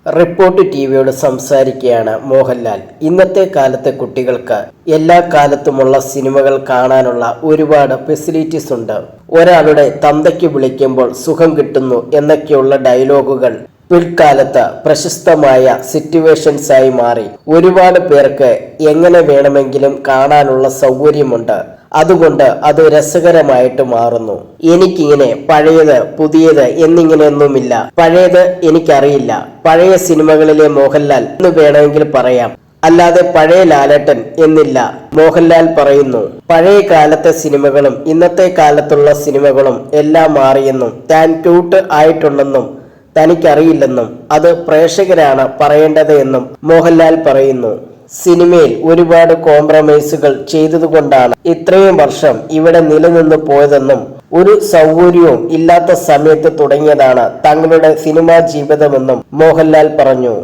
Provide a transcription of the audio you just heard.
Report ടിവിയോട് സംസാരിക്കുകയാണ് മോഹൻലാൽ. ഇന്നത്തെ കാലത്തെ കുട്ടികൾക്ക് എല്ലാ കാലത്തുമുള്ള സിനിമകൾ കാണാനുള്ള ഒരുപാട് ഫെസിലിറ്റീസ് ഉണ്ട്. ഒരാളുടെ തന്തയ്ക്ക് വിളിക്കുമ്പോൾ സുഖം കിട്ടുന്നു എന്നൊക്കെയുള്ള ഡയലോഗുകൾ പിൽക്കാലത്ത് പ്രശസ്തമായ സിറ്റുവേഷൻസായി മാറി. ഒരുപാട് പേർക്ക് എങ്ങനെ വേണമെങ്കിലും കാണാനുള്ള സൗകര്യമുണ്ട്. അതുകൊണ്ട് അത് രസകരമായിട്ട് മാറുന്നു. എനിക്കിങ്ങനെ പഴയത് പുതിയത് എന്നിങ്ങനെയൊന്നുമില്ല. പഴയത് എനിക്കറിയില്ല. പഴയ സിനിമകളിലെ മോഹൻലാൽ എന്ന് വേണമെങ്കിൽ പറയാം, അല്ലാതെ പഴയ ലാലേട്ടൻ എന്നില്ല. മോഹൻലാൽ പറയുന്നു, പഴയ കാലത്തെ സിനിമകളും ഇന്നത്തെ കാലത്തുള്ള സിനിമകളും എല്ലാം മാറിയെന്നും താൻ ക്യൂട്ട് ആയിട്ടുണ്ടെന്നും തനിക്കറിയില്ലെന്നും അത് പ്രേക്ഷകരാണ് പറയേണ്ടത് എന്നും മോഹൻലാൽ പറയുന്നു. സിനിമയിൽ ഒരുപാട് കോംപ്രമൈസുകൾ ചെയ്തതുകൊണ്ടാണ് ഇത്രയും വർഷം ഇവിടെ നിലനിന്ന് പോയതെന്നും ഒരു സൗകര്യവും ഇല്ലാത്ത സമയത്ത് തുടങ്ങിയതാണ് തങ്ങളുടെ സിനിമാ ജീവിതമെന്നും മോഹൻലാൽ പറഞ്ഞു.